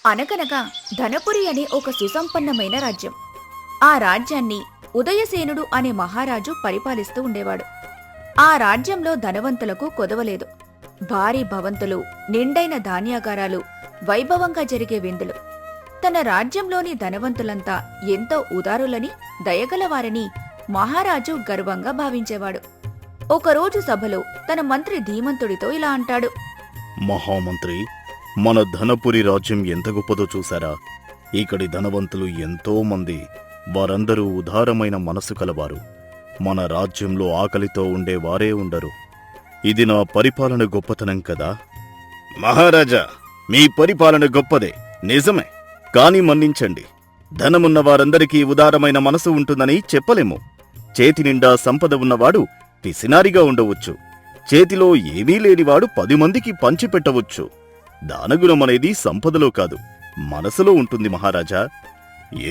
అనగనగా ధనపురి అనే ఒక సుసంపన్నమైన రాజ్యం. ఆ రాజ్యాన్ని ఉదయసేనుడు అనే మహారాజు పరిపాలిస్తూ ఉండేవాడు. ఆ రాజ్యంలో ధనవంతులకు కొదవలేదు. భారీ భవంతులు, నిండైన ధాన్యాగారాలు, వైభవంగా జరిగే విందులు. తన రాజ్యంలోని ధనవంతులంతా ఎంతో ఉదారులని, దయగలవారని మహారాజు గర్వంగా భావించేవాడు. ఒకరోజు సభలో తన మంత్రి ధీమంతుడితో ఇలా అంటాడు. మహామంత్రి, మన ధనపురి రాజ్యం ఎంత గొప్పదో చూశారా? ఇక్కడి ధనవంతులు ఎంతో మంది. వారందరూ ఉదారమైన మనసు కలవారు. మన రాజ్యంలో ఆకలితో ఉండేవారే ఉండరు. ఇది నా పరిపాలన గొప్పతనం కదా? మహారాజా, మీ పరిపాలన గొప్పదే, నిజమే. కాని మన్నించండి, ధనమున్న వారందరికీ ఉదారమైన మనసు ఉంటుందని చెప్పలేము. చేతి నిండా సంపద ఉన్నవాడు పిసినారిగా ఉండవచ్చు. చేతిలో ఏమీ లేనివాడు 10 మందికి పంచిపెట్టవచ్చు. దానగుణమనేది సంపదలో కాదు, మనసులో ఉంటుంది మహారాజా.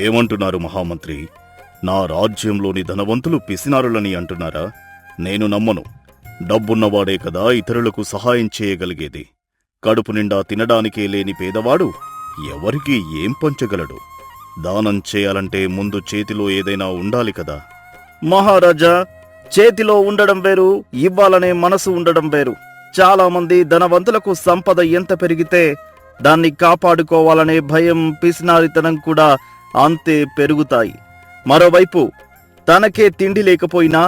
ఏమంటున్నారు మహామంత్రి? నా రాజ్యంలోని ధనవంతులు పిసినారులని అంటున్నారా? నేను నమ్మను. డబ్బున్నవాడే కదా ఇతరులకు సహాయం చేయగలిగేది. కడుపు నిండా తినడానికే లేని పేదవాడు ఎవరికి ఏం పంచగలడు? దానం చేయాలంటే ముందు చేతిలో ఏదైనా ఉండాలి కదా. మహారాజా, చేతిలో ఉండడం వేరు, ఇవ్వాలనే మనసు ఉండడం వేరు. చాలా మంది ధనవంతులకు సంపద ఎంత పెరిగితే దాన్ని కాపాడుకోవాలనే భయం, పిసినారితనం కూడా అంతే పెరుగుతాయి. మరోవైపు తనకే తిండి లేకపోయినా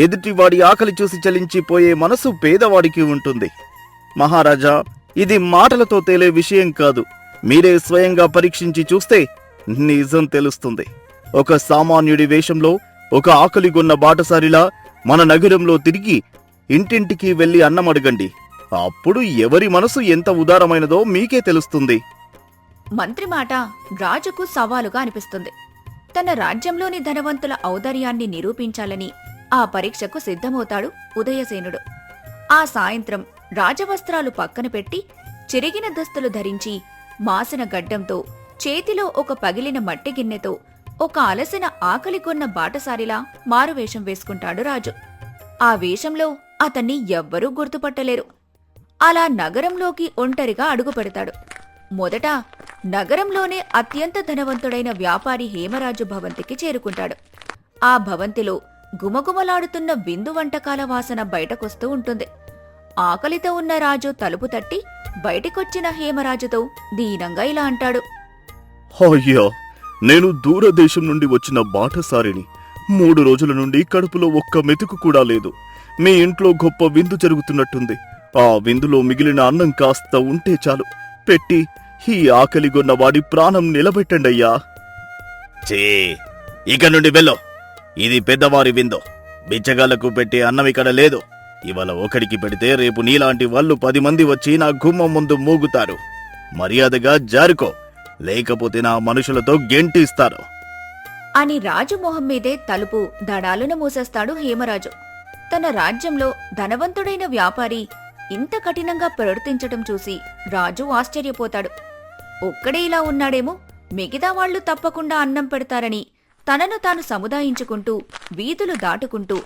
ఎదుటివాడి ఆకలి చూసి చలించిపోయే మనసు పేదవాడికి ఉంటుంది. మహారాజా, ఇది మాటలతో తేలే విషయం కాదు. మీరే స్వయంగా పరీక్షించి చూస్తే నిజం తెలుస్తుంది. ఒక సామాన్యుడి వేషంలో ఒక ఆకలిగొన్న బాటసారిలా మన నగరంలో తిరిగి ఇంటింటికి వెళ్లి అన్నం అడగండి. అప్పుడు ఎవరి మనసు ఎంత ఉదారమైనదో మీకే తెలుస్తుంది. మంత్రి మాట రాజుకు సవాలుగా అనిపిస్తుంది. తన రాజ్యంలోని ధనవంతుల ఔదార్యాన్ని నిరూపించాలని ఆ పరీక్షకు సిద్ధమవుతాడు ఉదయసేనుడు. ఆ సాయంత్రం రాజవస్త్రాలు పక్కన పెట్టి, చిరిగిన దుస్తులు ధరించి, మాసిన గడ్డంతో, చేతిలో ఒక పగిలిన మట్టి గిన్నెతో, ఒక అలసిన ఆకలికొన్న బాటసారిలా మారువేషం వేసుకుంటాడు రాజు. ఆ వేషంలో అతన్ని ఎవ్వరూ గుర్తుపట్టలేరు. అలా నగరంలోకి ఒంటరిగా అడుగుపెడతాడు. మొదట నగరంలోనే అత్యంత ధనవంతుడైన వ్యాపారి హేమరాజు భవంతికి చేరుకుంటాడు. ఆ భవంతిలో గుమగుమలాడుతున్న విందు వంటకాల వాసన బయటకొస్తూ ఉంటుంది. ఆకలితో ఉన్న రాజు తలుపు తట్టి బయటికొచ్చిన హేమరాజుతో దీనంగా ఇలా అంటాడు. అయ్యా, నేను దూరదేశం నుండి వచ్చిన బాటసారిని. 3 రోజుల నుండి కడుపులో ఒక్క మెతుకు కూడా లేదు. మీ ఇంట్లో గొప్ప విందు జరుగుతున్నట్టుంది. ఆ విందులో మిగిలిన అన్నం కాస్త ఉంటే చాలు, పెట్టి ఈ ఆకలిగొన్న వాడి ప్రాణం నిలబెట్టండయ్యా. చే, ఇక నుండి వెళ్ళు. ఇది పెద్దవారి విందు. బిచ్చగాళ్లకు పెట్టే అన్నం ఇక్కడ లేదు. ఇవాళ ఒకడికి పెడితే రేపు నీలాంటి వాళ్ళు 10 మంది వచ్చి నా గుమ్మం ముందు మూగుతారు. మర్యాదగా జారుకో, లేకపోతే నా మనుషులతో గెంటిస్తారు అని రాజు మొహం మీదే తలుపు దడాలున మూసేస్తాడు హేమరాజు. తన రాజ్యంలో ధనవంతుడైన వ్యాపారి ఇంత కఠినంగా ప్రవర్తించటం చూసి రాజు ఆశ్చర్యపోతాడు. ఒక్కడే ఇలా ఉన్నాడేమో, మిగతా వాళ్లు తప్పకుండా అన్నం పెడతారని తనను తాను సముదాయించుకుంటూ వీధులు దాటుకుంటూ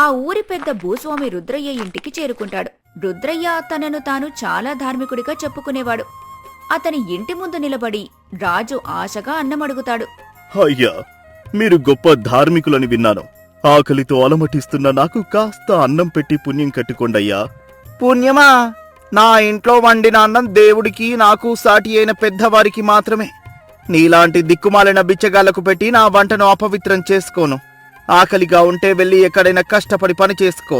ఆ ఊరి పెద్ద భూస్వామి రుద్రయ్య ఇంటికి చేరుకుంటాడు. రుద్రయ్య తనను తాను చాలా ధార్మికుడిగా చెప్పుకునేవాడు. అతని ఇంటి ముందు నిలబడి రాజు ఆశగా అన్నమడుగుతాడు. అయ్యా, మీరు గొప్ప ధార్మికులని విన్నాను. ఆకలితో అలమటిస్తున్న నాకు కాస్త అన్నం పెట్టి పుణ్యం కట్టుకోండయ్యా. పుణ్యమా? నా ఇంట్లో వండిన అన్నం దేవుడికి, నాకు సాటి అయిన పెద్దవారికి మాత్రమే. నీలాంటి దిక్కుమాలిన బిచ్చగాళ్లకు పెట్టి నా వంటను అపవిత్రం చేసుకోను. ఆకలిగా ఉంటే వెళ్ళి ఎక్కడైనా కష్టపడి పని చేసుకో.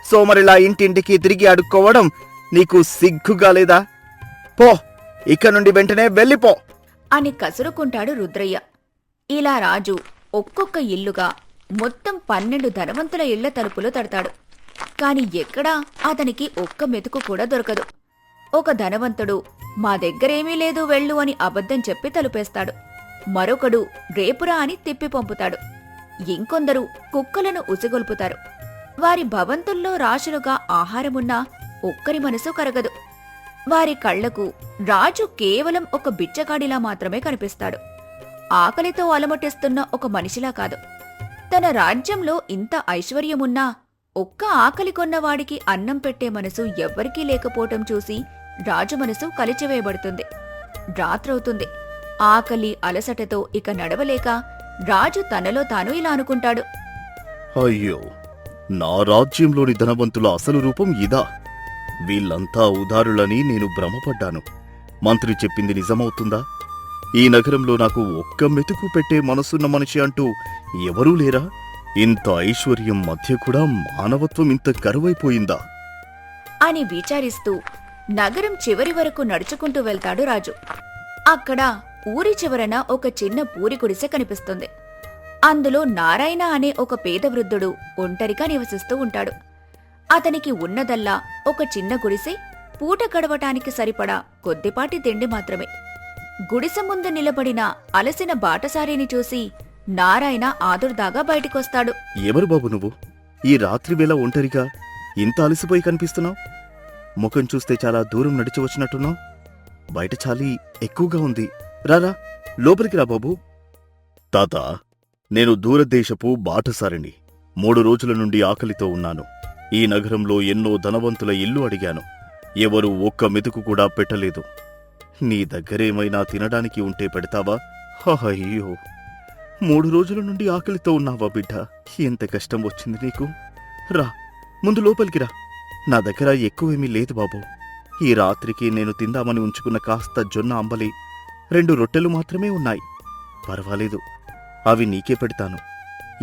సోమరిలా ఇంటింటికి తిరిగి అడుక్కోవడం నీకు సిగ్గుగా లేదా? పో, ఇక నుండి వెంటనే వెళ్ళిపో అని కసురుకుంటాడు రుద్రయ్య. ఇలా రాజు ఒక్కొక్క ఇల్లుగా మొత్తం 12 ధనవంతుల ఇళ్ల తలుపులు తడతాడు. కాని ఎక్కడా అతనికి ఒక్క మెతుకు కూడా దొరకదు. ఒక ధనవంతుడు మా దగ్గరేమీ లేదు వెళ్ళు అని అబద్ధం చెప్పి తలుపేస్తాడు. మరొకడు రేపురా అని తిప్పి పంపుతాడు. ఇంకొందరు కుక్కలను ఉసిగొల్పుతారు. వారి భవంతుల్లో రాశులుగా ఆహారమున్నా ఒక్కరి మనసు కరగదు. వారి కళ్లకు రాజు కేవలం ఒక బిచ్చగాడిలా మాత్రమే కనిపిస్తాడు. ఆకలితో అలమటిస్తున్న ఒక మనిషిలా కాదు. తన రాజ్యంలో ఇంత ఐశ్వర్యమున్నా ఒక్క ఆకలి కొన్నవాడికి అన్నం పెట్టే మనసు ఎవ్వరికీ లేకపోవటం చూసి రాజు మనసు కలిచివేయబడుతుంది. రాత్రవుతుంది. ఆకలి అలసటతో ఇక నడవలేక రాజు తనలో తాను ఇలా అనుకుంటాడు. అయ్యో, నా రాజ్యంలోని ధనవంతుల అసలు రూపం ఇదా? వీళ్ళంతా ఉదారులని నేను భ్రమపడ్డాను. మంత్రి చెప్పింది నిజమవుతుందా? ఈ నగరంలో నాకు ఒక్క మెతుకు పెట్టే మనసున్న మనిషి అంటూ ఎవరూ లేరా? ఇంత ఐశ్వర్యం మధ్య కూడా మానవత్వం ఇంత కరువైపోయిందా? అని విచారిస్తూ నగరం చివరి వరకు నడుచుకుంటూ వెళ్తాడు రాజు. అక్కడ ఊరి చివరన ఒక చిన్న పూరి గుడిసె కనిపిస్తుంది. అందులో నారాయణ అనే ఒక పేద వృద్ధుడు ఒంటరిగా నివసిస్తూ ఉంటాడు. అతనికి ఉన్నదల్లా ఒక చిన్న గుడిసె, పూట గడవటానికి సరిపడా కొద్దిపాటి తిండి మాత్రమే. గుడిసె ముందు నిలబడిన అలసిన బాటసారిని చూసి నారాయణ ఆదుర్దాగా బయటికొస్తాడు. ఎవరు బాబు నువ్వు? ఈ రాత్రివేళ ఒంటరిగా ఇంత అలసిపోయి కనిపిస్తున్నావు. ముఖం చూస్తే చాలా దూరం నడిచి వచ్చినట్టున్నావు. బయట చాలి ఎక్కువగా ఉంది. రారా, లోపలికి రా బాబు. తాత, నేను దూరదేశపు బాటసారిని. 3 రోజుల నుండి ఆకలితో ఉన్నాను. ఈ నగరంలో ఎన్నో ధనవంతుల ఇల్లు అడిగాను. ఎవరూ ఒక్క మెతుకు కూడా పెట్టలేదు. నీ దగ్గరేమైనా తినడానికి ఉంటే పెడతావా? అయ్యో, 3 రోజుల నుండి ఆకలితో ఉన్నావా బిడ్డ? ఎంత కష్టం వచ్చింది నీకు? రా, ముందు లోపలికి రా. నా దగ్గర ఎక్కువేమీ లేదు బాబు. ఈ రాత్రికి నేను తిందామని ఉంచుకున్న కాస్త జొన్న అంబలి, 2 రొట్టెలు మాత్రమే ఉన్నాయి. పర్వాలేదు, అవి నీకే పెడతాను.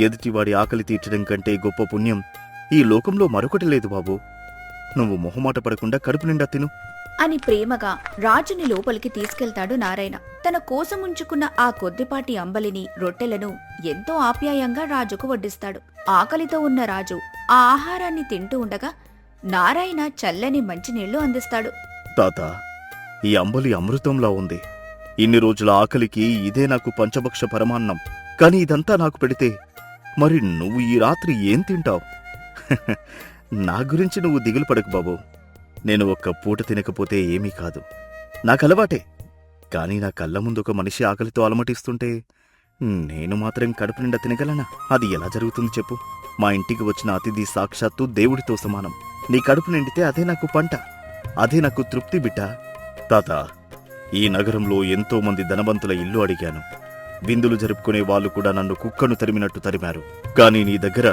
ఎదుటివాడి ఆకలి తీర్చడం కంటే గొప్ప పుణ్యం ఈ లోకంలో మరొకటి లేదు బాబు. నువ్వు మొహమాట పడకుండా కడుపు నిండా తిను అని ప్రేమగా రాజుని లోపలికి తీసుకెళ్తాడు నారాయణ. తన కోసం ఉంచుకున్న ఆ కొద్దిపాటి అంబలిని, రొట్టెలను ఎంతో ఆప్యాయంగా రాజుకు వడ్డిస్తాడు. ఆకలితో ఉన్న రాజు ఆ ఆహారాన్ని తింటూ ఉండగా నారాయణ చల్లని మంచినీళ్లు అందిస్తాడు. తాత, ఈ అంబలి అమృతంలా ఉంది. ఇన్ని రోజుల ఆకలికి ఇదే నాకు పంచభక్ష పరమాన్నం. కాని ఇదంతా నాకు పెడితే మరి నువ్వు ఈ రాత్రి ఏం తింటావు? నా గురించి నువ్వు దిగులు పడకు బాబు. నేను ఒక్క పూట తినకపోతే ఏమీ కాదు, నాకలవాటే. కాని నా కళ్ళ ముందు ఒక మనిషి ఆకలితో అలమటిస్తుంటే నేను మాత్రం కడుపు నిండా తినగలనా? అది ఎలా జరుగుతుంది చెప్పు? మా ఇంటికి వచ్చిన అతిథి సాక్షాత్తు దేవుడితో సమానం. నీ కడుపు నిండితే అదే నాకు పంట, అదే నాకు తృప్తి బిడ్డ. తాత, ఈ నగరంలో ఎంతో మంది ధనవంతుల ఇల్లు అడిగాను. విందులు జరుపుకునే వాళ్ళు కూడా నన్ను కుక్కను తరిమినట్టు తరిమారు. కాని నీ దగ్గర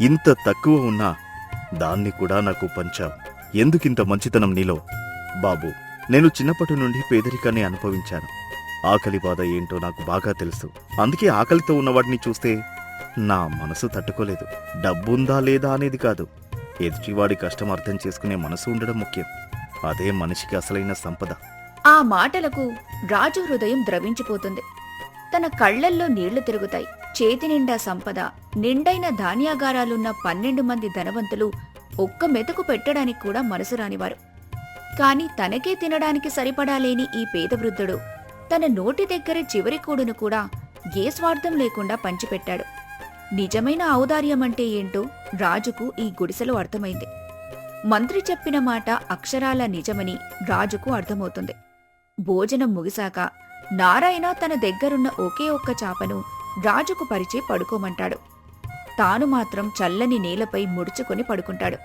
ఇంత తక్కువ ఉన్నా దాన్ని కూడా నాకు పంచావు. ఎందుకింత మంచితనం నీలో? బాబు, నేను చిన్నప్పటి నుండి పేదరికాన్ని అనుభవించాను. ఆకలి బాధ ఏంటో నాకు బాగా తెలుసు. అందుకే ఆకలితో ఉన్నవాడిని చూస్తే నా మనసు తట్టుకోలేదు. డబ్బుందా లేదా అనేది కాదు, ఎదుటివాడి కష్టం అర్థం చేసుకునే మనసు ఉండడం ముఖ్యం. అదే మనిషికి అసలైన సంపద. ఆ మాటలకు రాజు హృదయం ద్రవించిపోతుంది. తన కళ్లల్లో నీళ్లు తిరుగుతాయి. చేతి నిండా సంపద, నిండైన ధాన్యాగారాలున్న 12 మంది ధనవంతులు ఒక్క మెతుకు పెట్టడానికి కూడా మనసు రానివారు. కాని తనకే తినడానికి సరిపడాలేని ఈ పేద వృద్ధుడు తన నోటి దగ్గర చివరి కూడును కూడా ఏ స్వార్థం లేకుండా పంచిపెట్టాడు. నిజమైన ఔదార్యమంటే ఏంటో రాజుకు ఈ గుడిసెలో అర్థమైంది. మంత్రి చెప్పిన మాట అక్షరాల నిజమని రాజుకు అర్థమవుతుంది. భోజనం ముగిశాక నారాయణ తన దగ్గరున్న ఒకే ఒక్క చాపను రాజుకు పరిచి పడుకోమంటాడు. తాను మాత్రం చల్లని నేలపై ముడుచుకొని పడుకుంటాడు.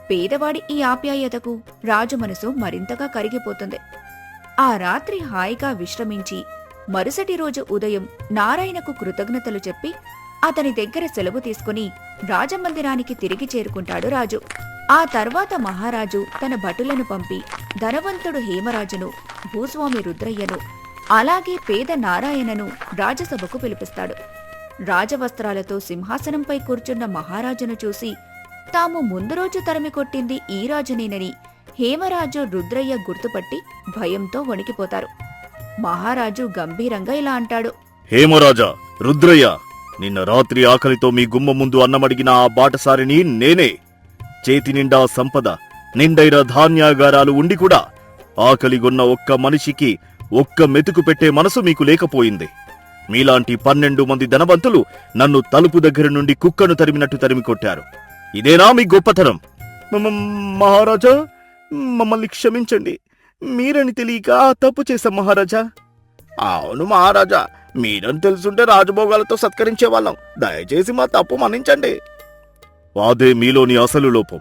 పేదవాడి ఈ ఆప్యాయతకు రాజు మనసు మరింతగా కరిగిపోతుంది. ఆ రాత్రి హాయిగా విశ్రమించి మరుసటి రోజు ఉదయం నారాయణకు కృతజ్ఞతలు చెప్పి అతని దగ్గర సెలవు తీసుకుని రాజమందిరానికి తిరిగి చేరుకుంటాడు రాజు. ఆ తర్వాత మహారాజు తన భటులను పంపి ధనవంతుడు హేమరాజును, భూస్వామి రుద్రయ్యను, అలాగే పేద నారాయణను రాజసభకు పిలిపిస్తాడు. రాజవస్త్రాలతో సింహాసనంపై కూర్చున్న మహారాజును చూసి తాము ముందు రోజు తరిమి కొట్టింది ఈ రాజునేనని హేమరాజు, రుద్రయ్య గుర్తుపట్టి భయంతో వణికిపోతారు. మహారాజు గంభీరంగా ఇలా అంటాడు. హేమరాజా, రుద్రయ్య, నిన్న రాత్రి ఆకలితో మీ గుమ్మ ముందు అన్నమడిగిన ఆ బాటసారిని నేనే. చేతి నిండా సంపద, నిండైన ధాన్యాగారాలు ఉండి కూడా ఆకలిగొన్న ఒక్క మనిషికి ఒక్క మెతుకు పెట్టే మనసు మీకు లేకపోయింది. మీలాంటి 12 మంది ధనవంతులు నన్ను తలుపు దగ్గర నుండి కుక్కను తరిమినట్టు తరిమి కొట్టారు. ఇదేనా మీ గొప్పతనం? మహారాజా, మమ్మల్ని క్షమించండి. మీరని తెలియక తప్పు చేశాం మహారాజా. అవును మహారాజా, మీరని తెలుసుంటే రాజభోగాలతో సత్కరించేవాళ్ళం. దయచేసి మా తప్పు మన్నించండి. అదే మీలోని అసలు లోపం.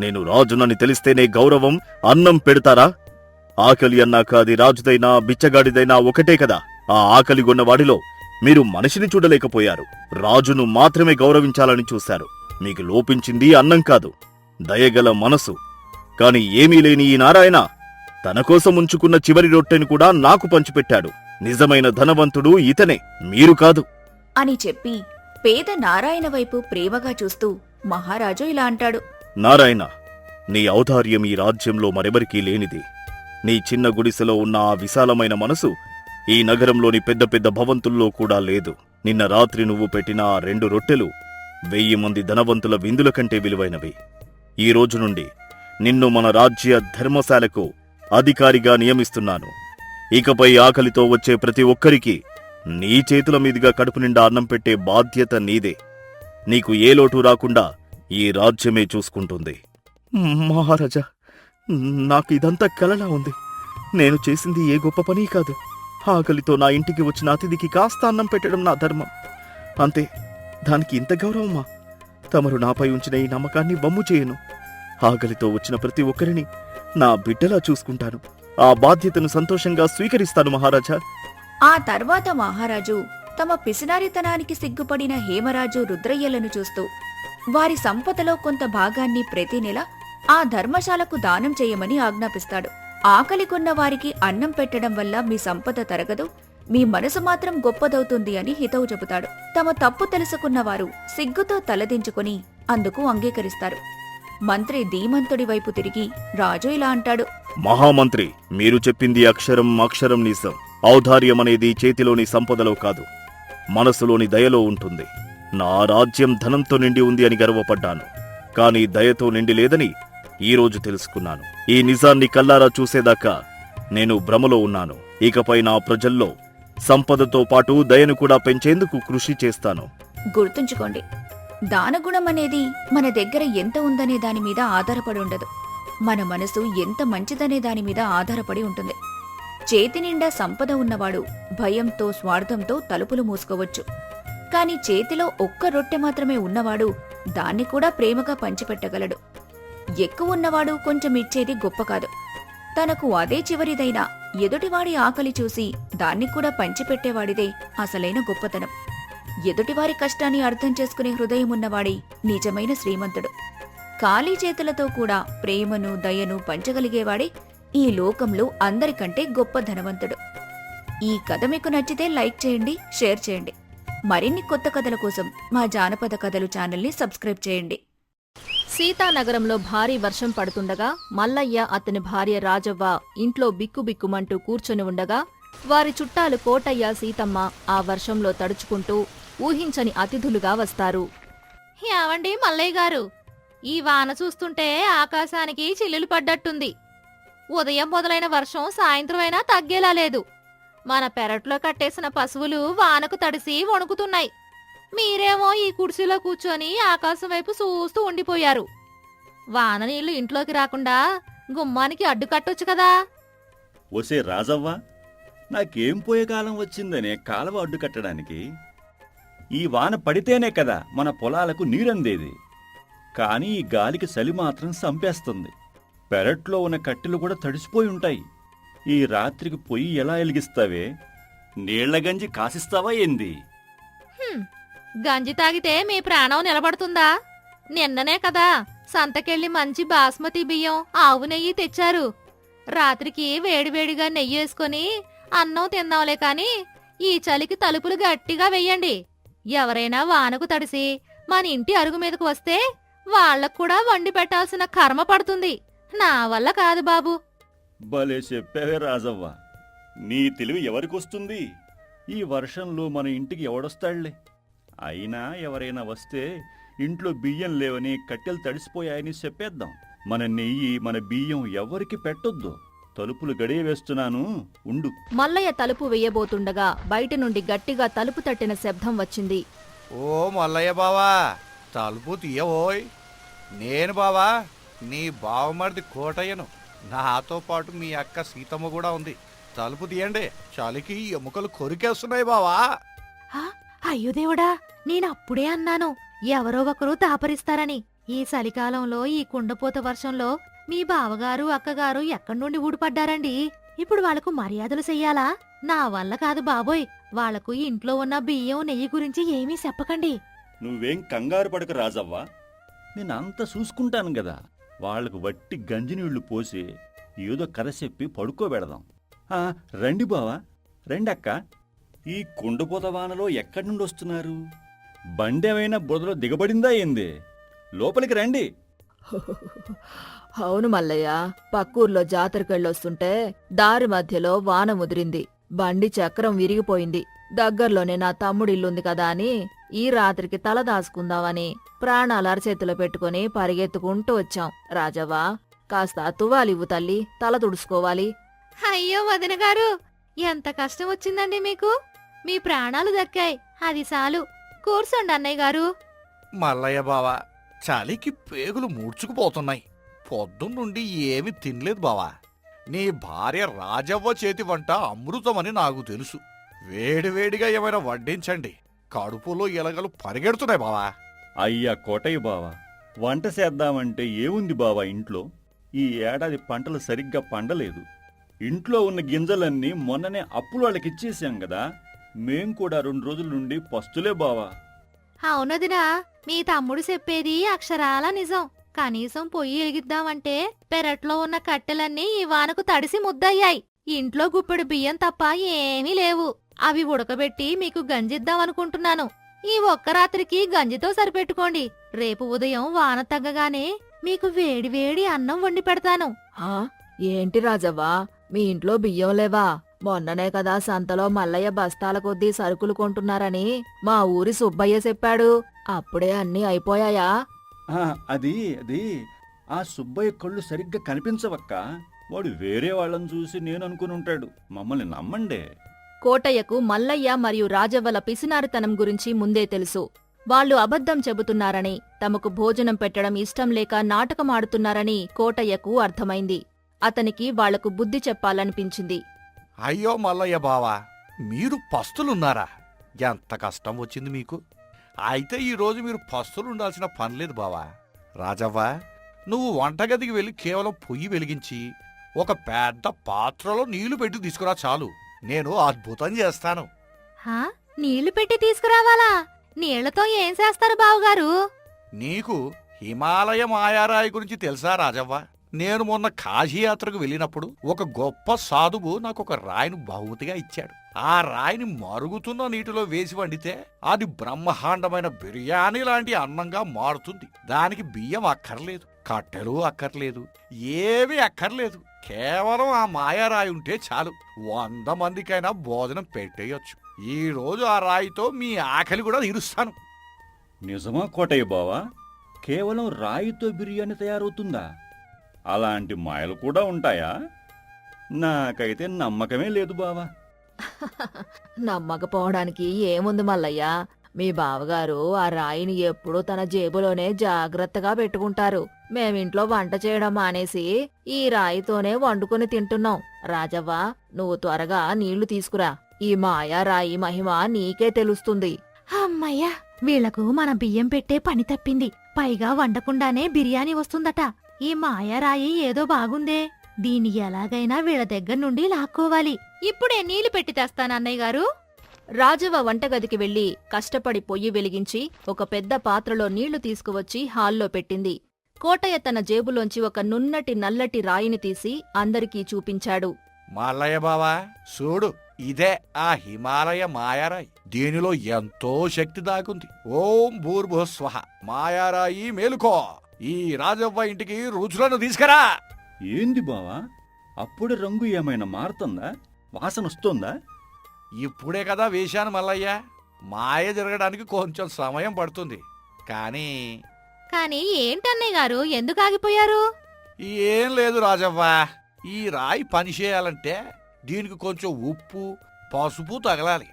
నేను రాజునని తెలిస్తేనే గౌరవం, అన్నం పెడతారా? ఆకలి అన్నాక అది రాజుదైనా బిచ్చగాడిదైనా ఒకటే కదా. ఆ ఆకలిగొన్నవాడిలో మీరు మనిషిని చూడలేకపోయారు. రాజును మాత్రమే గౌరవించాలని చూశారు. మీకు లోపించింది అన్నం కాదు, దయగల మనసు. కాని ఏమీ లేని ఈ నారాయణ తన కోసం ఉంచుకున్న చివరి రొట్టెను కూడా నాకు పంచిపెట్టాడు. నిజమైన ధనవంతుడు ఇతనే, మీరు కాదు అని చెప్పి పేద నారాయణ వైపు ప్రేమగా చూస్తూ మహారాజు ఇలా అంటాడు. నారాయణ, నీ ఔదార్యం ఈ రాజ్యంలో మరెవరికీ లేనిది. నీ చిన్న గుడిసెలో ఉన్న ఆ విశాలమైన మనసు ఈ నగరంలోని పెద్ద పెద్ద భవంతుల్లో కూడా లేదు. నిన్న రాత్రి నువ్వు పెట్టిన ఆ 2 రొట్టెలు 1000 మంది ధనవంతుల విందుల కంటే విలువైనవి. ఈ రోజు నుండి నిన్ను మన రాజ్య ధర్మశాలకు అధికారిగా నియమిస్తున్నాను. ఇకపై ఆకలితో వచ్చే ప్రతి ఒక్కరికి నీ చేతుల మీదుగా కడుపు నిండా అన్నం పెట్టే బాధ్యత నీదే. నీకు ఏ లోటు రాకుండా ఈ రాజ్యమే చూసుకుంటుంది. మహారాజా, నాకు ఇదంతా కలలా ఉంది. నేను చేసింది ఏ గొప్ప పని కాదు. ఆకలితో నా ఇంటికి వచ్చిన అతిథికి కాస్త అన్నం పెట్టడం నా ధర్మం, అంతే. దానికి ఇంత గౌరవమా? తమరు నాపై ఉంచిన ఈ నమ్మకాన్ని వమ్ము చేయను. ఆకలితో వచ్చిన ప్రతి ఒక్కరిని నా బిడ్డలా చూసుకుంటాను. ఆ బాధ్యతను సంతోషంగా స్వీకరిస్తాను మహారాజా. ఆ తర్వాత మహారాజు తమ పిసినారితనానికి సిగ్గుపడిన హేమరాజు రుద్రయ్యలను చూస్తూ వారి సంపదలో కొంత భాగాన్ని ప్రతి నెల ఆ ధర్మశాలకు దానం చేయమని ఆజ్ఞాపిస్తాడు. ఆకలికొన్న వారికి అన్నం పెట్టడం వల్ల మీ సంపద తరగదు, మీ మనసు మాత్రం గొప్పదవుతుంది అని హితవు చెబుతాడు. తమ తప్పు తెలుసుకున్నవారు సిగ్గుతో తలదించుకుని అందుకు అంగీకరిస్తారు. మంత్రి ధీమంతుడి వైపు తిరిగి రాజు ఇలా అంటాడు. మహామంత్రి, మీరు చెప్పింది అక్షరం అక్షరం నిజం. ఔదార్యమనేది చేతిలోని సంపదలో కాదు, మనసులోని దయలో ఉంటుంది. నా రాజ్యం ధనంతో నిండి ఉంది అని గర్వపడ్డాను, కాని దయతో నిండి లేదని ఈరోజు తెలుసుకున్నాను. ఈ నిజాన్ని కల్లారా చూసేదాకా నేను భ్రమలో ఉన్నాను. ఇకపై నా ప్రజల్లో సంపదతో పాటు దయను కూడా పెంచేందుకు కృషి చేస్తాను. గుర్తుంచుకోండి, దానగుణం అనేది మన దగ్గర ఎంత ఉందనే దాని మీద ఆధారపడి ఉండదు, మన మనసు ఎంత మంచిదనే దాని మీద ఆధారపడి ఉంటుంది. చేతి నిండా సంపద ఉన్నవాడు భయంతో స్వార్థంతో తలుపులు మూసుకోవచ్చు, కాని చేతిలో ఒక్క రొట్టె మాత్రమే ఉన్నవాడు దాన్ని కూడా ప్రేమగా పంచిపెట్టగలడు. ఎక్కువ ఉన్నవాడు కొంచెం ఇచ్చేది గొప్ప కాదు, తనకు అదే చివరిదైనా ఎదుటివాడి ఆకలి చూసి దాన్ని కూడా పంచిపెట్టేవాడిదే అసలైన గొప్పతనం. ఎదుటివారి కష్టాన్ని అర్థం చేసుకునే హృదయం ఉన్నవాడే నిజమైన శ్రీమంతుడు. ఖాళీ చేతులతో కూడా ప్రేమను దయను పంచగలిగేవాడే ఈ లోకంలో అందరికంటే గొప్ప ధనవంతుడు. ఈ కథ మీకు నచ్చితే లైక్ చేయండి, షేర్ చేయండి. మరిన్ని కొత్త కథల కోసం మా జానపద కథలు ఛానల్ని సబ్స్క్రైబ్ చేయండి. సీతానగరంలో భారీ వర్షం పడుతుండగా మల్లయ్య అతని భార్య రాజవ్వ ఇంట్లో బిక్కుబిక్కుమంటూ కూర్చొని ఉండగా వారి చుట్టాలు కోటయ్య సీతమ్మ ఆ వర్షంలో తడుచుకుంటూ ఊహించని అతిథులుగా వస్తారు. ఏవండి మల్లయ్య గారు, ఈ వాన చూస్తుంటే ఆకాశానికి చిల్లులు పడ్డట్టుంది. ఉదయం మొదలైన వర్షం సాయంత్రం అయినా తగ్గేలా లేదు. మన పెరట్లో కట్టేసిన పశువులు వానకు తడిసి వణుకుతున్నాయి. మీరేమో ఈ కుర్చీలో కూర్చొని ఆకాశం వైపు చూస్తూ ఉండిపోయారు. వాన నీళ్లు ఇంట్లోకి రాకుండా గుమ్మానికి అడ్డు కట్టొచ్చు కదా. ఒసే రాజవ్వ, నాకేం పోయే కాలం వచ్చిందనే కాలువ అడ్డు కట్టడానికి? ఈ వాన పడితేనే కదా మన పొలాలకు నీరందేది. కాని ఈ గాలికి చలి మాత్రం సంపేస్తుంది. పెరట్లో ఉన్న కట్టెలు కూడా తడిసిపోయి ఉంటాయి. ఈ రాత్రికి పొయ్యి ఎలా వెలిగిస్తావే? నీళ్ల గంజి కాసిస్తావా ఏంది? గంజి తాగితే మీ ప్రాణం నిలబడుతుందా? నిన్ననే కదా సంతకెళ్ళి మంచి బాస్మతి బియ్యం, ఆవు నెయ్యి తెచ్చారు. రాత్రికి వేడివేడిగా నెయ్యేసుకొని అన్నం తిందాంలే కాని ఈ చలికి తలుపులు గట్టిగా వెయ్యండి. ఎవరైనా వానకు తడిసి మన ఇంటి అరుగు మీదకు వస్తే వాళ్లకు కూడా వండి పెట్టాల్సిన కర్మ పడుతుంది. నా వల్ల కాదు బాబు. భలే చెప్పావే రాజవ్వ. నీ తెలివి ఎవరికొస్తుంది? ఈ వర్షంలో మన ఇంటికి ఎవడొస్తాడులే. అయినా ఎవరైనా వస్తే ఇంట్లో బియ్యం లేవని, కట్టెలు తడిసిపోయాయని చెప్పేద్దాం. మన నెయ్యి మన బియ్యం ఎవరికి పెట్టొద్దు. తలుపులు గడియ వేస్తున్నాను, ఉండు. మల్లయ్య తలుపు వెయ్యబోతుండగా బయట నుండి గట్టిగా తలుపు తట్టిన శబ్దం వచ్చింది. ఓ మల్లయ్య బావా, తలుపు తీయవోయ్. నేను బావా, నీ బావమరిది కోటయ్యను. నాతో పాటు మీ అక్క సీతమ్మ కూడా ఉంది. తలుపు తీయండి, చలికి ఎముకలు కొరికేస్తున్నాయి బావా. అయ్యో దేవుడా, నేనప్పుడే అన్నాను ఎవరో ఒకరు దాపరిస్తారని. ఈ చలికాలంలో ఈ కుండపోత వర్షంలో మీ బావగారు అక్కగారు ఎక్కడి నుండి ఊడిపడ్డారండి? ఇప్పుడు వాళ్లకు మర్యాదలు చెయ్యాలా? నా వల్ల కాదు బాబోయ్. వాళ్లకు ఇంట్లో ఉన్న బియ్యం నెయ్యి గురించి ఏమీ చెప్పకండి. నువ్వేం కంగారు పడక రాజవ్వ, నేనంతా చూసుకుంటాను గదా. వాళ్లకు వట్టి గంజినీళ్లు పోసి ఏదో కథ చెప్పి పడుకోబెడదాం. రండి బావా, రండక్క. ఈ కుండపోత వానలో ఎక్కడి నుండి వస్తున్నారు? బండేమైనా బురదలో దిగబడిందా ఏంది? లోపలికి రండి. అవును మల్లయ్య, పక్కూర్లో జాతరకెళ్ళొస్తుంటే దారి మధ్యలో వాన ముదిరింది. బండి చక్రం విరిగిపోయింది. దగ్గర్లోనే నా తమ్ముడిల్లుంది కదా అని ఈ రాత్రికి తల దాచుకుందామని ప్రాణాలు అరచేతిలో పెట్టుకుని పరిగెత్తుకుంటూ వచ్చాం. రాజవ్వా, కాస్త తువాలివ్వు తల్లి, తల తుడుచుకోవాలి. అయ్యో వదిన గారు, ఎంత కష్టం వచ్చిందండి మీకు. మీ ప్రాణాలు దక్కాయి, అది చాలు. కూర్చోండి అన్నయ్య గారు. మల్లయ్య బావా, చలికి పేగులు మూడ్చుకుపోతున్నాయి. పొద్దున్నుండి ఏమీ తినలేదు బావా. నీ భార్య రాజవ్వ చేతి వంట అమృతమని నాకు తెలుసు. వేడివేడిగా ఏమైనా వడ్డించండి. కడుపులో ఎలగలు పరిగెడుతున్నాయి బావా. అయ్యా కోటయ్య బావా, వంట చేద్దామంటే ఏముంది బావా ఇంట్లో? ఈ ఏడాది పంటలు సరిగ్గా పండలేదు. ఇంట్లో ఉన్న గింజలన్నీ మొన్ననే అప్పులోళ్ళకిచ్చేసాం గదా. మేం కూడా 2 రోజుల నుండి పస్తులే బావా. అవునదినా, మీ తమ్ముడు చెప్పేది అక్షరాల నిజం. కనీసం పొయ్యి ఎలిగిద్దామంటే పెరట్లో ఉన్న కట్టెలన్నీ ఈ వానకు తడిసి ముద్దయ్యాయి. ఇంట్లో గుప్పెడు బియ్యం తప్ప ఏమీ లేవు. అవి ఉడకబెట్టి మీకు గంజిద్దామనుకుంటున్నాను. ఈ ఒక్క రాత్రికి గంజితో సరిపెట్టుకోండి. రేపు ఉదయం వాన తగ్గగానే మీకు వేడివేడి అన్నం వండి పెడతాను. ఆ ఏంటి రాజవ్వా, మీ ఇంట్లో బియ్యం లేవా? మొన్ననే కదా సంతలో మల్లయ్య బస్తాల కొద్దీ సరుకులు కొంటున్నారని మా ఊరి సుబ్బయ్య చెప్పాడు. అప్పుడే అన్నీ అయిపోయాయా? అది ఆ సుబ్బయ్య కళ్ళు సరిగ్గా కనిపించవక్క. వాడు వేరే వాళ్ళని చూసి నేను అనుకుని ఉంటాడు. మమ్మల్ని నమ్మండే. కోటయ్యకు మల్లయ్య మరియు రాజవ్వల పిసినారితనం గురించి ముందే తెలుసు. వాళ్ళు అబద్ధం చెబుతున్నారని, తమకు భోజనం పెట్టడం ఇష్టం లేక నాటకమాడుతున్నారని కోటయ్యకు అర్థమైంది. అతనికి వాళ్లకు బుద్ధి చెప్పాలనిపించింది. అయ్యో మల్లయ్య బావా, మీరు పస్తులున్నారా? ఎంత కష్టం వచ్చింది మీకు. అయితే ఈరోజు మీరు పస్తులుండాల్సిన పనిలేదు బావా. రాజవ్వ, నువ్వు వంటగదికి వెళ్ళి కేవలం పొయ్యి వెలిగించి ఒక పెద్ద పాత్రలో నీళ్లు పెట్టి తీసుకురా చాలు. నేను అద్భుతం చేస్తాను. హా, నీళ్లు పెట్టి తీసుకురావాలా? నీళ్లతో ఏం చేస్తారు బావుగారు? నీకు హిమాలయ మాయారాయి గురించి తెలుసా రాజవ్వ? నేను మొన్న కాశీయాత్రకు వెళ్ళినప్పుడు ఒక గొప్ప సాధువు నాకు ఒక రాయిని బహుమతిగా ఇచ్చాడు. ఆ రాయిని మరుగుతున్న నీటిలో వేసి వండితే అది బ్రహ్మాండమైన బిర్యానీ లాంటి అన్నంగా మారుతుంది. దానికి బియ్యం అక్కర్లేదు, కట్టెలు అక్కర్లేదు, ఏమీ అక్కర్లేదు. కేవలం ఆ మాయారాయి ఉంటే చాలు. 100 మందికైనా భోజనం పెట్టేయొచ్చు. ఈ రోజు ఆ రాయితో మీ ఆకలి కూడా తీరుస్తాను. నిజమా కోటయ్య బావా? కేవలం రాయితో బిర్యానీ తయారవుతుందా? అలాంటి మాయలు కూడా ఉంటాయా? నాకైతే నమ్మకమే లేదు బావా. నమ్మకపోవడానికి ఏముంది మల్లయ్య, మీ బావగారు ఆ రాయిని ఎప్పుడూ తన జేబులోనే జాగ్రత్తగా పెట్టుకుంటారు. మేమింట్లో వంట చేయడం మానేసి ఈ రాయితోనే వండుకొని తింటున్నాం. రాజవ్వ, నువ్వు త్వరగా నీళ్లు తీసుకురా. ఈ మాయా రాయి మహిమ నీకే తెలుస్తుంది. అమ్మయ్యా, వీళ్లకు మన బియ్యం పెట్టే పని తప్పింది. పైగా వండకుండానే బిర్యానీ వస్తుందట. ఈ మాయారాయి ఏదో బాగుందే. దీన్ని ఎలాగైనా వీళ్ళ దగ్గర నుండి లాక్కోవాలి. ఇప్పుడే నీళ్లు పెట్టి తెస్తాను అన్నయ్య గారు. రాజవ్వ వంటగదికి వెళ్లి కష్టపడి పొయ్యి వెలిగించి ఒక పెద్ద పాత్రలో నీళ్లు తీసుకువచ్చి హాల్లో పెట్టింది. కోటయ్య తన జేబులోంచి ఒక నున్నటి నల్లటి రాయిని తీసి అందరికీ చూపించాడు. మల్లయ్య బావా, చూడు, ఇదే ఆ హిమాలయ మాయారాయి. దీనిలో ఎంతో శక్తి దాగుంది. ఓం భూర్భువస్వః. మాయారాయి మేలుకో. ఈ రాజవ్వ ఇంటికి రుచులను తీసుకురా. ఏంది బావా, అప్పుడు రంగు ఏమైనా మారుతుందా? వాసన వస్తుందా? ఇప్పుడే కదా వేశాను మల్లయ్య. మాయ జరగడానికి కొంచెం సమయం పడుతుంది. కానీ కానీ ఏంటన్నయ్య గారు, ఎందుకు ఆగిపోయారు? ఏం లేదు రాజవ్వ, ఈ రాయి పని చేయాలంటే దీనికి కొంచెం ఉప్పు, పసుపు తగలాలి.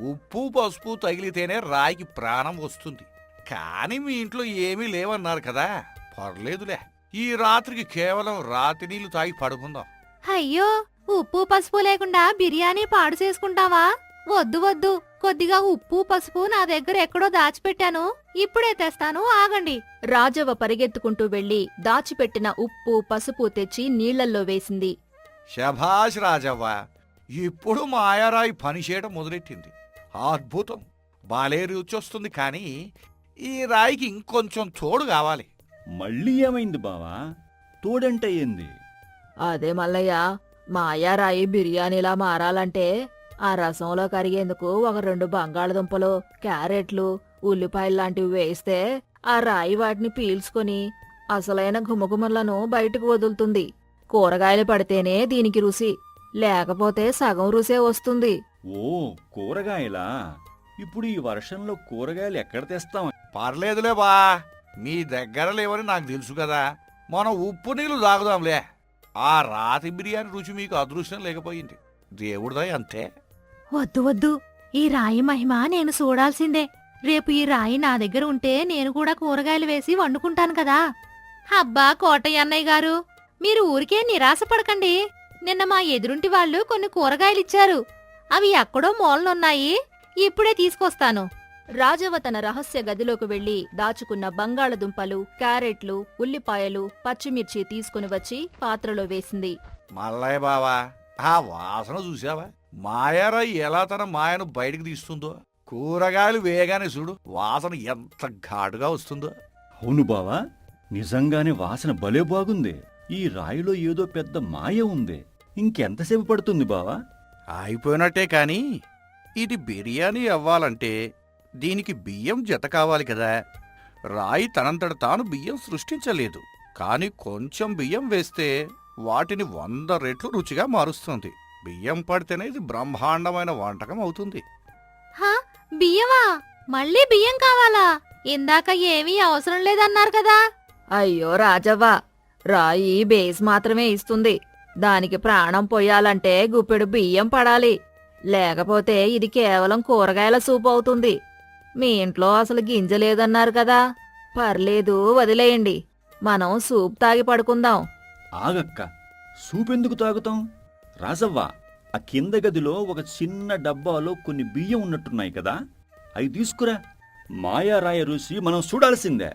ఉప్పు పసుపు తగిలితేనే రాయికి ప్రాణం వస్తుంది. కానీ మీ ఇంట్లో ఏమీ లేవన్నారు కదా, పర్లేదులే. ఈ రాత్రికి కేవలం రాతి నీళ్లు తాగి పడుకుందాం. అయ్యో, ఉప్పు పసుపు లేకుండా బిర్యానీ పాడు చేసుకుంటావా? వద్దు వద్దు, కొద్దిగా ఉప్పు పసుపు నా దగ్గర ఎక్కడో దాచిపెట్టాను, ఇప్పుడే తెస్తాను, ఆగండి. రాజవ్వ పరిగెత్తుకుంటూ వెళ్లి దాచిపెట్టిన ఉప్పు పసుపు తెచ్చి నీళ్లల్లో వేసింది. శభాష్ రాజవ్వ, ఇప్పుడు మాయారాయి పని చేయడం మొదలెట్టింది. అద్భుతం, బాలే రుచొస్తుంది. కానీ ఈ రాయికి ఇంకొంచెం తోడు కావాలి. మళ్ళీ ఏమైంది బావా? తోడంటే ఏంది? అదే మల్లయ్య, మాయారాయి బిర్యానీలా మారాలంటే ఆ రసంలో కరిగేందుకు ఒక 2 బంగాళదుంపలు, క్యారెట్లు, ఉల్లిపాయల్లాంటివి వేస్తే ఆ రాయి వాటిని పీల్చుకొని అసలైన గుమగుమలను బయటకు వదులుతుంది. కూరగాయలు పడితేనే దీనికి రుచి, లేకపోతే సగం రుసే వస్తుంది. ఓ, కూరగాయలా? ఇప్పుడు ఈ వర్షంలో కూరగాయలు ఎక్కడ తెస్తాం? పర్లేదులే బా, మీ దగ్గర లేవని నాకు తెలుసు కదా. మనం ఉప్పు నీళ్లు తాగుదాంలే. ఆ రాతి బిర్యానీ రుచి మీకు అదృష్టం లేకపోయింది, దేవుడిదై అంతే. వద్దు వద్దు, ఈ రాయి మహిమ నేను చూడాల్సిందే. రేపు ఈ రాయి నా దగ్గర ఉంటే నేను కూడా కూరగాయలు వేసి వండుకుంటాను కదా. అబ్బా కోటయ్య అన్నయ్య గారు, మీరు ఊరికే నిరాశపడకండి. నిన్న మా ఎదురుంటి వాళ్ళు కొన్ని కూరగాయలిచ్చారు. అవి ఎక్కడో మూలనున్నాయి, ఇప్పుడే తీసుకొస్తాను. రాజవ్వ తన రహస్య గదిలోకి వెళ్లి దాచుకున్న బంగాళదుంపలు, క్యారెట్లు, ఉల్లిపాయలు, పచ్చిమిర్చి తీసుకుని వచ్చి పాత్రలో వేసింది. మల్లయ్య బావా, ఆ వాసన చూసావా? మాయారాయి ఎలా తన మాయను బయటికి తీస్తుందో. కూరగాయలు వేయగానే చూడు, వాసన ఎంత ఘాటుగా వస్తుందో. అవును బావా, నిజంగానే వాసన భలే బాగుంది. ఈ రాయిలో ఏదో పెద్ద మాయ ఉంది. ఇంకెంతసేపు పడుతుంది బావా? అయిపోయినట్టే. కాని ఇది బిర్యానీ అవ్వాలంటే దీనికి బియ్యం జత కావాలి కదా. రాయి తనంతట తాను బియ్యం సృష్టించలేదు, కాని కొంచెం బియ్యం వేస్తే వాటిని 100 రెట్లు రుచిగా మారుస్తుంది. బియ్యం పడితేనే ఇది బ్రహ్మాండమైన వంటకం అవుతుంది. హా, బియ్యమా? మళ్ళీ బియ్యం కావాలా? ఇందాక ఏమీ అవసరం లేదన్నారు కదా. అయ్యో రాజవ్వ, రాయి బేస్ మాత్రమే ఇస్తుంది. దానికి ప్రాణం పొయ్యాలంటే గుప్పెడు బియ్యం పడాలి. లేకపోతే ఇది కేవలం కూరగాయల సూప్ అవుతుంది. మీ ఇంట్లో అసలు గింజ లేదన్నారు కదా. పర్లేదు, వదిలేయండి. మనం సూప్ తాగి పడుకుందాం. ఆగక్క, సూపెందుకు తాగుతాం? రాజవ్వ, ఆ కింద గదిలో ఒక చిన్న డబ్బాలో కొన్ని బియ్యం ఉన్నట్టున్నాయి కదా, అవి తీసుకురా. మాయారాయ రుచి మనం చూడాల్సిందే.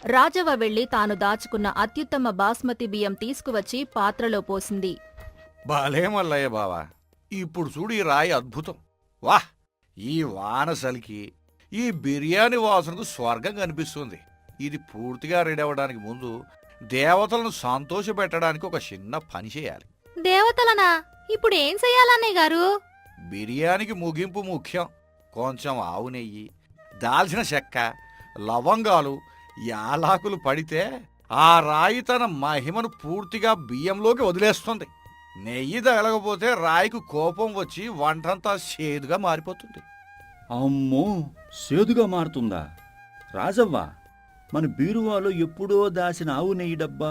రాజవ్వ వెళ్లి తాను దాచుకున్న అత్యుత్తమ బాస్మతి బియ్యం తీసుకువచ్చి పాత్రలో పోసింది. బాలే మల్లయ్య బావా, ఇప్పుడు చూడు ఈ రాయి అద్భుతం. వాహ్, ఈ వానసలికి ఈ బిర్యానీ వాసనకు స్వర్గం కనిపిస్తుంది. ఇది పూర్తిగా రెడీ అవ్వడానికి ముందు దేవతలను సంతోషపెట్టడానికి ఒక చిన్న పని చేయాలి. దేవతలనా? ఇప్పుడు ఏం చెయ్యాలన్నయ్య గారు? బిర్యానీకి ముగింపు ముఖ్యం. కొంచెం ఆవు నెయ్యి, దాల్చిన చెక్క, లవంగాలు, యాలాకులు పడితే ఆ రాయి తన మహిమను పూర్తిగా బియ్యంలోకి వదిలేస్తుంది. నెయ్యి తగలకపోతే రాయికి కోపం వచ్చి వంటంతా చేదుగా మారిపోతుంది. అమ్మో, సేదుగా మారుతుందా? రాజవ్వ, మన బీరువాలో ఎప్పుడో దాచిన ఆవు నెయ్యి డబ్బా,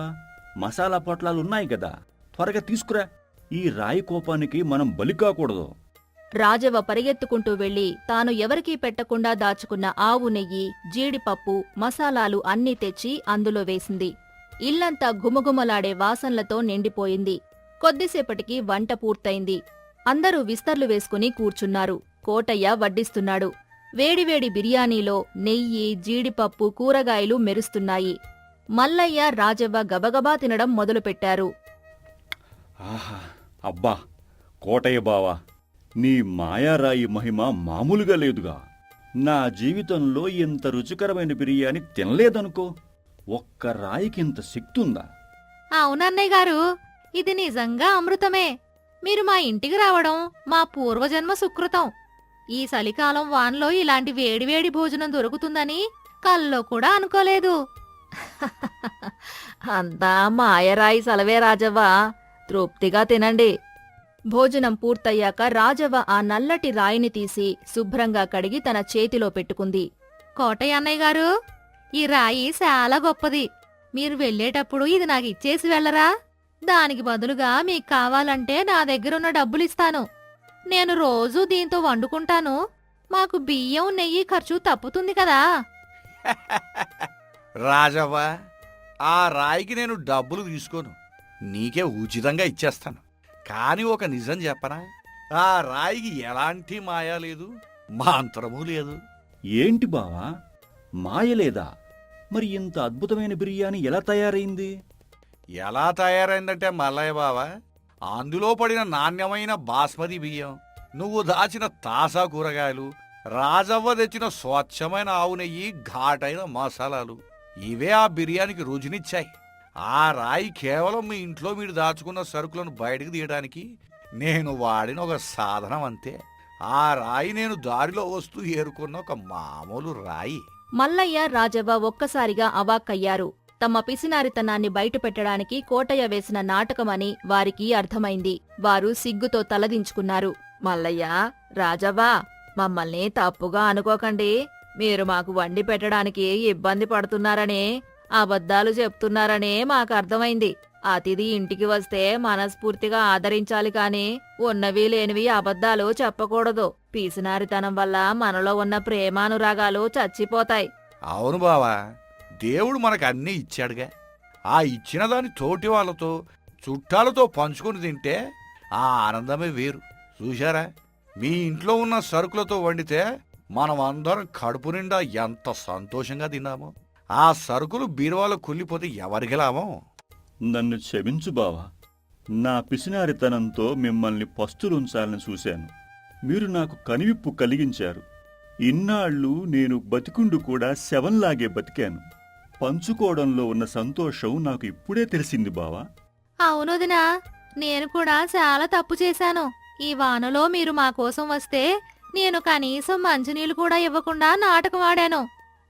మసాలా పొట్లాలున్నాయి కదా, త్వరగా తీసుకురా. ఈ రాయి కోపానికి మనం బలి కాకూడదు. రాజవ్వ పరిగెత్తుకుంటూ వెళ్లి తాను ఎవరికీ పెట్టకుండా దాచుకున్న ఆవు నెయ్యి, జీడిపప్పు, మసాలాలు అన్నీ తెచ్చి అందులో వేసింది. ఇల్లంతా గుమగుమలాడే వాసనలతో నిండిపోయింది. కొద్దిసేపటికి వంట పూర్తయింది. అందరూ విస్తర్లు వేసుకుని కూర్చున్నారు. కోటయ్య వడ్డిస్తున్నాడు. వేడివేడి బిర్యానీలో నెయ్యి, జీడిపప్పు, కూరగాయలు మెరుస్తున్నాయి. మల్లయ్య, రాజవ్వ గబగబా తినడం మొదలుపెట్టారు. ఆహా, అబ్బా కోటయ్య బావా, నీ మాయారాయి మహిమ మామూలుగా లేదుగా. నా జీవితంలో ఇంత రుచికరమైన బిర్యానీ తినలేదనుకో. ఒక్క రాయికి ఇంత శక్తి ఉందా? అవునన్నయ్య గారు, ఇది నిజంగా అమృతమే. మీరు మా ఇంటికి రావడం మా పూర్వజన్మ సుకృతం. ఈ చలికాలం వాన్లో ఇలాంటి వేడివేడి భోజనం దొరుకుతుందని కల్లో కూడా అనుకోలేదు. అంతా మాయరాయి సలవే రాజవ్వ, తృప్తిగా తినండి. భోజనం పూర్తయ్యాక రాజవ్వ ఆ నల్లటి రాయిని తీసి శుభ్రంగా కడిగి తన చేతిలో పెట్టుకుంది. కోటయ్య అన్నయ్య గారు, ఈ రాయి చాలా గొప్పది. మీరు వెళ్ళేటప్పుడు ఇది నాకు ఇచ్చేసి వెళ్ళరా? దానికి బదులుగా మీకు కావాలంటే నా దగ్గరున్న డబ్బులిస్తాను. నేను రోజూ దీంతో వండుకుంటాను. మాకు బియ్యం, నెయ్యి ఖర్చు తప్పుతుంది కదా. రాజవ్వ, ఆ రాయికి నేను డబ్బులు తీసుకోను, నీకే ఉచితంగా ఇచ్చేస్తాను. కాని ఒక నిజం చెప్పనా, ఆ రాయికి ఎలాంటి మాయా లేదు. మంత్రమూ లేదు. ఏంటి బావా మాయలేదా? మరి ఇంత అద్భుతమైన బిర్యానీ ఎలా తయారైంది? ఎలా తయారైందంటే మల్లయ్య బావా, అందులో పడిన నాణ్యమైన బాస్మతి బియ్యం, నువ్వు దాచిన తాజా కూరగాయలు, రాజవ్వ తెచ్చిన స్వచ్ఛమైన ఆవు నెయ్యి, ఘాటైన మసాలాలు, ఇవే ఆ బిర్యానీకి రుచినిచ్చాయి. ఆ రాయి కేవలం మీ ఇంట్లో మీరు దాచుకున్న సరుకులను బయటకు తీయడానికి నేను వాడిన ఒక సాధనం అంతే. ఆ రాయి నేను దారిలో వస్తూ ఏరుకున్న ఒక మామూలు రాయి. మల్లయ్య రాజవ్వ ఒక్కసారిగా అవాక్కయ్యారు. తమ పిసినారితనాన్ని బయటపెట్టడానికి కోటయ్య వేసిన నాటకమని వారికి అర్థమైంది. వారు సిగ్గుతో తలదించుకున్నారు. మల్లయ్య, రాజవ్వ, మమ్మల్ని తప్పుగా అనుకోకండి. మీరు మాకు వండి పెట్టడానికి ఇబ్బంది పడుతున్నారనే, అబద్ధాలు చెప్తున్నారనే మాకు అర్థమైంది. అతిథి ఇంటికి వస్తే మనస్ఫూర్తిగా ఆదరించాలి కాని ఉన్నవి లేనివి అబద్ధాలు చెప్పకూడదు. పీసినారితనం వల్ల మనలో ఉన్న ప్రేమానురాగాలు చచ్చిపోతాయి. అవును బావా, దేవుడు మనకు అన్నీ ఇచ్చాడుగా. ఆ ఇచ్చిన దాని తోటి వాళ్ళతో, చుట్టాలతో పంచుకుని తింటే ఆ ఆనందమే వేరు. చూశారా, మీ ఇంట్లో ఉన్న సరుకులతో వండితే మనం అందరం కడుపు నిండా ఎంత సంతోషంగా తిన్నామో. ఆ సరుకులు బీరువాలో కుళ్ళిపోతే ఎవరికి లాభం? నన్ను క్షమించు బావా. నా పిసినారితనంతో మిమ్మల్ని పస్తులుంచాలని చూశాను. మీరు నాకు కనివిప్పు కలిగించారు. ఇన్నాళ్ళు నేను బతికుండు కూడా శవంలాగే బతికాను. పంచుకోవడంలో ఉన్న సంతోషం నాకు ఇప్పుడే తెలిసింది బావా. అవునొదినా, నేను కూడా చాలా తప్పు చేశాను. ఈ వానలో మీరు మా కోసం వస్తే నేను కనీసం మంచినీళ్ళు కూడా ఇవ్వకుండా నాటకం ఆడాను.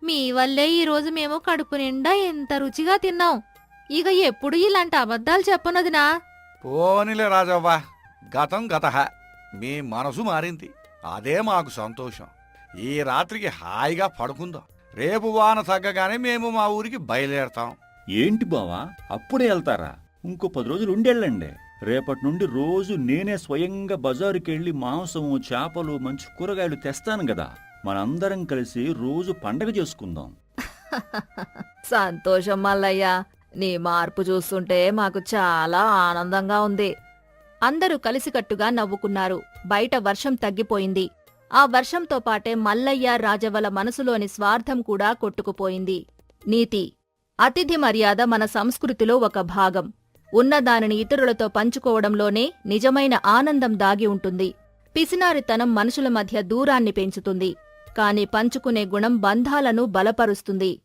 మీ వల్లే ఈరోజు మేము కడుపు నిండా ఎంత రుచిగా తిన్నాం. ఇక ఎప్పుడు ఇలాంటి అబద్ధాలు చెప్పనొదినా. పోనిలే రాజవ్వ, గతం గతః. మీ మనసు మారింది, అదే మాకు సంతోషం. ఈ రాత్రికి హాయిగా పడుకుందాం. రేపు వాన తగ్గగానే మేము మా ఊరికి బయలుదేరతాం. ఏంటి బావా, అప్పుడే వెళ్తారా? ఇంకో 10 రోజులు ఉండెళ్ళండి. రేపటి నుండి రోజు నేనే స్వయంగా బజారుకెళ్ళి మాంసము, చేపలు, మంచి కూరగాయలు తెస్తాను గదా. మనందరం కలిసి రోజు పండగ చేసుకుందాం. సంతోషం మల్లయ్య. నీ మార్పు చూస్తుంటే మాకు చాలా ఆనందంగా ఉంది. అందరూ కలిసికట్టుగా నవ్వుకున్నారు. బయట వర్షం తగ్గిపోయింది. ఆ వర్షంతో పాటే మల్లయ్య, రాజవ్వల మనసులోని స్వార్థం కూడా కొట్టుకుపోయింది. నీతి: అతిథి మర్యాద మన సంస్కృతిలో ఒక భాగం. ఉన్నదానిని ఇతరులతో పంచుకోవడంలోనే నిజమైన ఆనందం దాగి ఉంటుంది. పిసినారితనం మనుషుల మధ్య దూరాన్ని పెంచుతుంది. కాని పంచుకునే గుణం బంధాలను బలపరుస్తుంది.